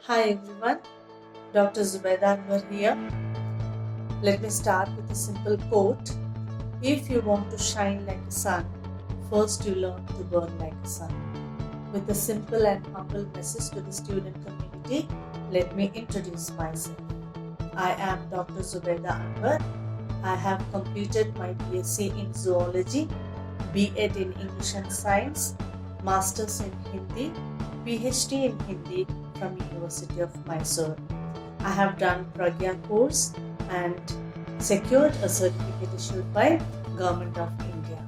Hi everyone, Dr. Zubaida Anwar here. Let me start with a simple quote. If you want to shine like a sun, first you learn to burn like a sun. With a simple and humble message to the student community, let me introduce myself. I am Dr. Zubaida Anwar. I have completed my BSc in Zoology, B.Ed in English and Science, Masters in Hindi, PhD in Hindi from University of Mysore. I have done Pragya course and secured a certificate issued by Govt of India.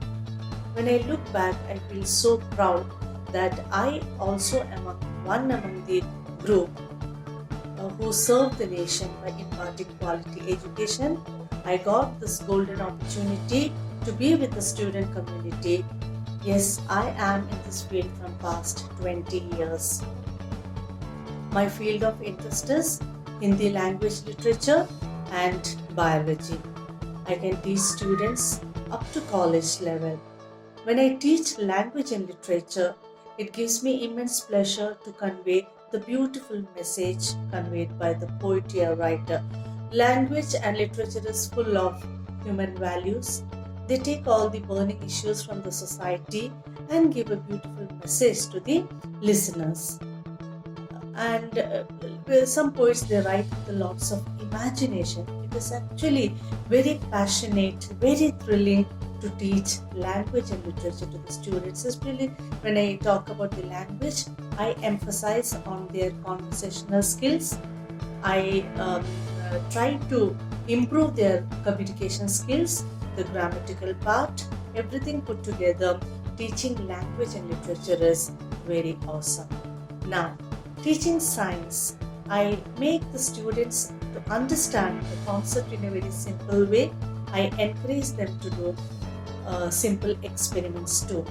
When I look back, I feel so proud that I also am one among the group who served the nation by imparting quality education. I got this golden opportunity to be with the student community. Yes, I am in this field from past 20 years. My field of interest is Hindi language literature and biology. I can teach students up to college level. When I teach language and literature, it gives me immense pleasure to convey the beautiful message conveyed by the poet or writer. Language and literature is full of human values. They take all the burning issues from the society and give a beautiful message to the listeners. And some poets, they write with lots of imagination. It is actually very passionate, very thrilling to teach language and literature to the students. Especially when I talk about the language, I emphasize on their conversational skills. I try to improve their communication skills, the grammatical part, everything put together. Teaching language and literature is very awesome. Now, teaching science, I make the students to understand the concept in a very simple way. I encourage them to do simple experiments too,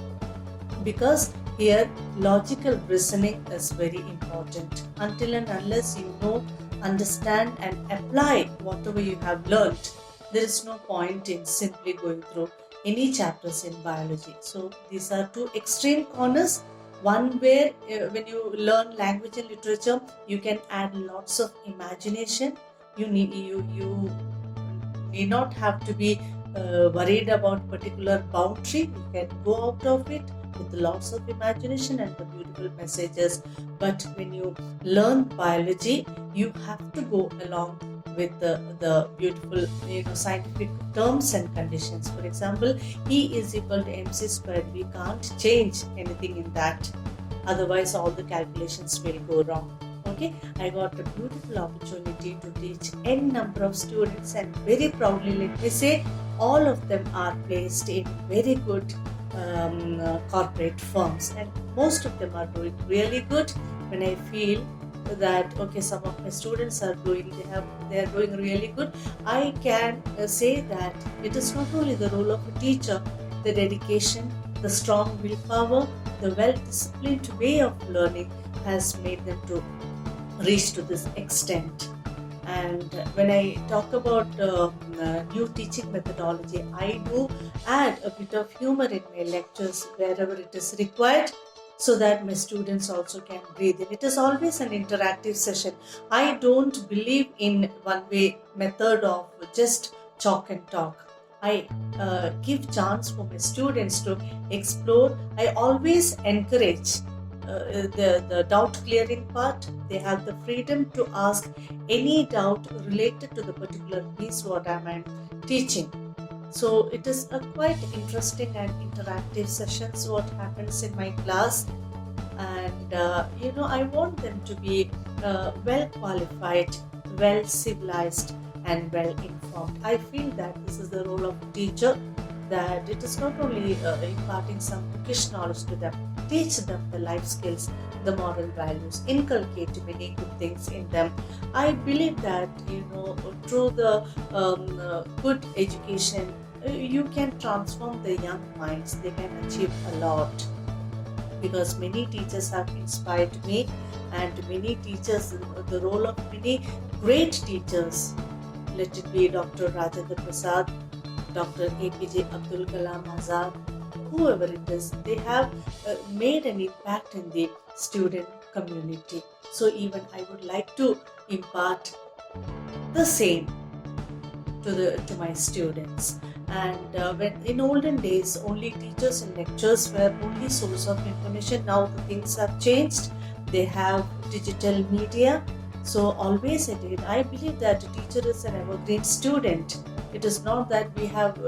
because here logical reasoning is very important. Until and unless you know, understand and apply whatever you have learned, there is no point in simply going through any chapters in biology. So these are two extreme corners. One where when you learn language and literature, you can add lots of imagination. You need not have to be worried about particular boundary. You can go out of it with lots of imagination and the beautiful messages. But when you learn biology, you have to go along with the beautiful scientific terms and conditions. For example, E is equal to mc squared. We can't change anything in that, otherwise all the calculations will go wrong. Okay, I got a beautiful opportunity to teach n number of students, and very proudly let me say all of them are placed in very good corporate firms, and most of them are doing really good. When I feel that okay, some of my students are doing really good, I can say that it is not only the role of a teacher, the dedication, the strong willpower, the well-disciplined way of learning has made them to reach to this extent. And when I talk about new teaching methodology, I do add a bit of humor in my lectures wherever it is required, so that my students also can breathe in. It is always an interactive session. I don't believe in one-way method of just chalk and talk. I give chance for my students to explore. I always encourage the doubt clearing part. They have the freedom to ask any doubt related to the particular piece what I am teaching. So it is a quite interesting and interactive sessions what happens in my class. And I want them to be well qualified, well civilized and well informed. I feel that this is the role of a teacher, that it is not only imparting some bookish knowledge to them, teach them the life skills, the moral values, inculcate many good things in them. I believe that through the good education, you can transform the young minds. They can achieve a lot, because many teachers have inspired me, and many teachers, the role of many great teachers, let it be Dr. Rajendra Prasad, Dr. APJ Abdul Kalam Azad, whoever it is, they have made an impact in the student community. So even I would like to impart the same to my students. And when in olden days only teachers and lectures were only source of information, now the things have changed. They have digital media. So always I believe that a teacher is an evergreen student. It is not that we have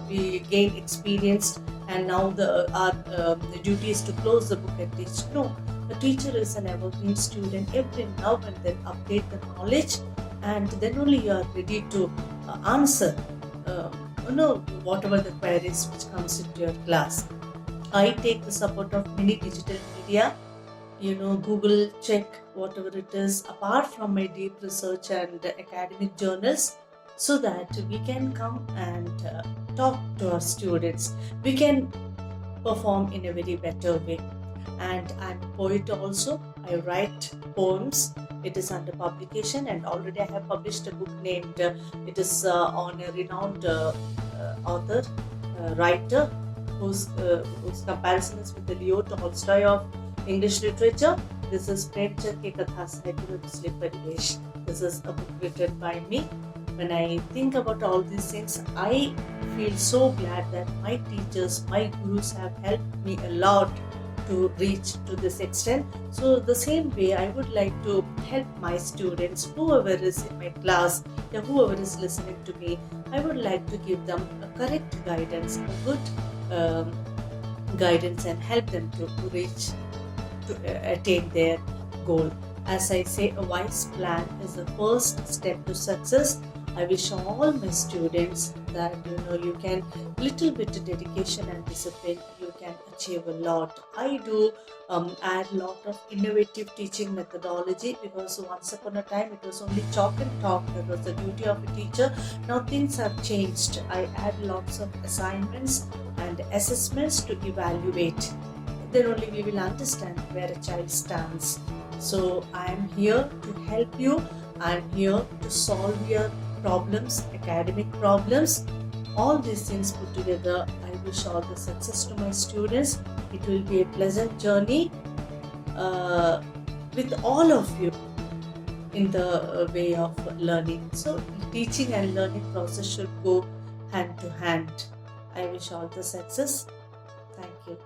we gain experience and now the duty is to close the book and teach. No, a teacher is an evergreen student. Every now and then update the knowledge, and then only you are ready to answer whatever the queries which comes into your class. I take the support of many digital media, Google check, whatever it is, apart from my deep research and academic journals, so that we can come and talk to our students. We can perform in a very better way. And I'm a poet also. I write poems. It is under publication, and already I have published a book named it is on a renowned author, writer, whose comparison is with the Leo Tolstoy of English literature. This is Pragya ke Katha Sahitya mein Dusre Parivesh. This is a book written by me. When I think about all these things, I feel so glad that my teachers, my gurus have helped me a lot to reach to this extent. So the same way I would like to help my students, whoever is in my class, whoever is listening to me, I would like to give them a correct guidance, a good guidance, and help them to reach to attain their goal. As I say, a wise plan is the first step to success. I wish all my students that you can, little bit of dedication and discipline, you can achieve a lot. I do add a lot of innovative teaching methodology, because once upon a time it was only chalk and talk that was the duty of a teacher. Now things have changed. I add lots of assignments and assessments to evaluate. Then only we will understand where a child stands. So I am here to help you. I am here to solve your problems, academic problems. All these things put together, I wish all the success to my students. It will be a pleasant journey with all of you in the way of learning. So teaching and learning process should go hand to hand. I wish all the success. Thank you.